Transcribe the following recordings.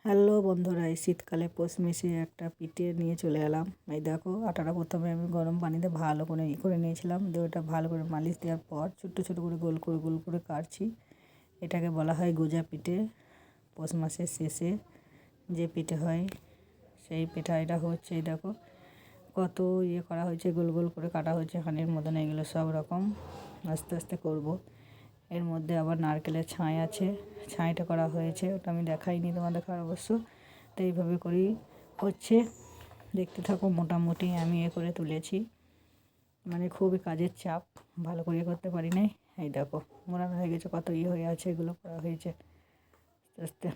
Hello বন্ধুরা, এই শীতকালে পৌষ মিশিয়ে একটা পিঠে নিয়ে চলে এলাম। এই দেখো, আটাটা প্রথমে আমি গরম পানিতে ভালো করে করে নিয়েছিলাম। দিয়ে ওটা ভালো করে মালিশ দেওয়ার পর ছোট্টো ছোটো করে গোল করে কাটছি। এটাকে বলা হয় গোজা পিঠে। পৌষ মাসের শেষে যে পিঠে হয় সেই পিঠা এটা হচ্ছে। এই দেখো কত করা হয়েছে, গোল করে কাটা হয়েছে হাঁড়ির মতন। এগুলো সব রকম আস্তে আস্তে করব। এর মধ্যে আবার নারকেলের ছাই আছে, ছাইটা করা হয়েছে, ওটা আমি দেখাইনি তোমাদের অবশ্য। তো এইভাবে করেই হচ্ছে, দেখতে থাকো। মোটামুটি আমি করে তুলেছি, মানে খুবই কাজের চাপ, ভালো করে করতে পারি নাই। এই দেখো মোড়ানো হয়ে গেছে, কত হয়ে আছে, এগুলো করা হয়েছে আস্তে আস্তে।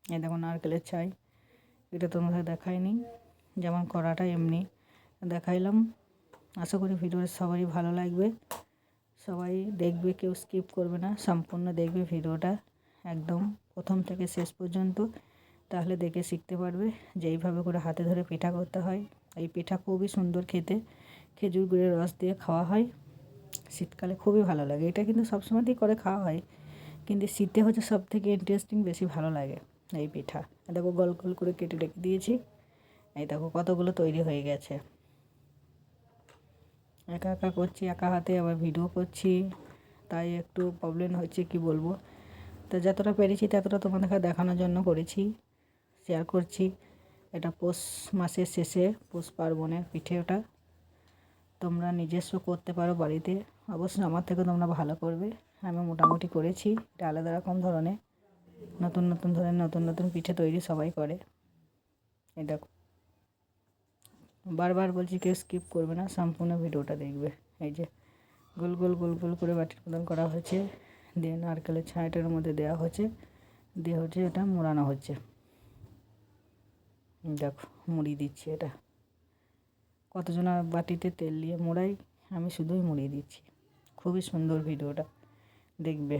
এই দেখো নারকেলের ছাই, এটা তোমাদের দেখাইনি, যেমন করাটা এমনি দেখাইলাম। আশা করি ভিডিওটা সবারই ভালো লাগবে, সবাই দেখবে, কেউ স্কিপ করবে না, সম্পূর্ণ দেখবে ভিডিওটা একদম প্রথম থেকে শেষ পর্যন্ত। তাহলে দেখে শিখতে পারবে যে এইভাবে করে হাতে ধরে পিঠা করতে হয়। এই পিঠা খুবই সুন্দর খেতে, খেজুর গুড়ের রস দিয়ে খাওয়া হয়, শীতকালে খুবই ভালো লাগে। এটা কিন্তু সবসময়তেই করে খাওয়া হয়, কিন্তু শীতে হচ্ছে সব থেকে ইন্টারেস্টিং, বেশি ভালো লাগে এই পিঠা। দেখো গোল করে কেটে রেখে দিয়েছি। এই দেখো কতগুলো তৈরি হয়ে গেছে। একা একা করছি, একা হাতে আবার ভিডিও করছি, তাই একটু প্রবলেম হচ্ছে, কি বলবো। তো যতটা পেরেছি ততটা তোমাদেরকে দেখানোর জন্য করেছি, শেয়ার করছি। এটা পৌষ মাসের শেষে পৌষ পার্বণের পিঠে। ওটা তোমরা নিজস্ব করতে পারো বাড়িতে, অবশ্যই আমার থেকে তোমরা ভালো করবে। আমি মোটামুটি করেছি। এটা আলাদা রকম ধরনের, নতুন ধরনের নতুন পিঠে তৈরি সবাই করে। এই দেখো, বারবার বলছি কেউ স্কিপ করবে না, সম্পূর্ণ ভিডিওটা দেখবে। এই যে গোল করে বাটির মতন করা হয়েছে, দিয়ে নারকেলের ছাইটার মধ্যে দেওয়া হচ্ছে, দিয়ে হচ্ছে এটা মোড়ানো হচ্ছে। দেখো মুড়ি দিচ্ছি, এটা কতজনা বাটিতে তেল দিয়ে মোড়াই, আমি শুধুই মুড়িয়ে দিচ্ছি। খুবই সুন্দর ভিডিওটা দেখবে,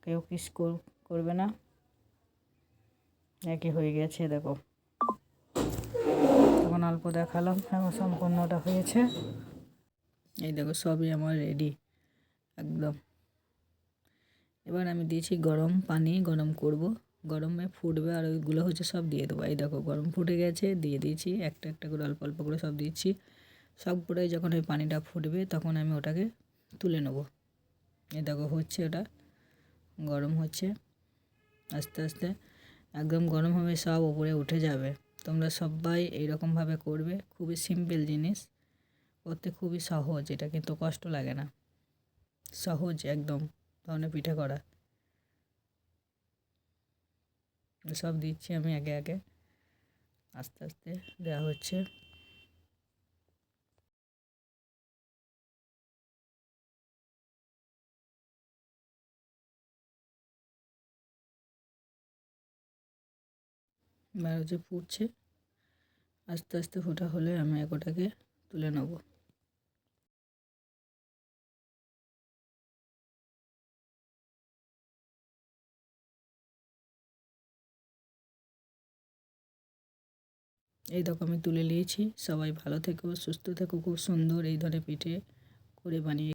কেউ কিস করবে না। একই হয়ে গেছে, দেখো তখন অল্প দেখালাম, আমার সম্পূর্ণটা হয়েছে। এই দেখো সবই আমার রেডি একদম। এবার আমি দিয়েছি গরম পানি, গরম করব, গরমে ফুটবে, আর ওইগুলো হচ্ছে সব দিয়ে দেবো। এই দেখো গরম ফুটে গেছে, দিয়ে দিয়েছি একটা একটা করে, অল্প করে সব দিচ্ছি। সব করে যখন ওই পানিটা ফুটবে তখন আমি ওটাকে তুলে নেব। এই দেখো হচ্ছে, ওটা গরম হচ্ছে আস্তে আস্তে, একদম গরম হবে, সব উপরে উঠে যাবে। তোমরা সবাই এইরকমভাবে করবে, খুবই সিম্পল জিনিস, করতে খুবই সহজ। এটা কিন্তু কষ্ট লাগে না, সহজ একদম ধরনের পিঠে করা। সব দিচ্ছি আমি একে একে, আস্তে আস্তে দেওয়া হচ্ছে। এবার হচ্ছে ফুটছে, আস্তে আস্তে ফোটা হলে আমি ওটাকে তুলে নেব। এই দেখো আমি তুলে নিয়েছি। সবাই ভালো থেকো, সুস্থ থেকো, খুব সুন্দর এই ধরনের পিঠে করে বানিয়ে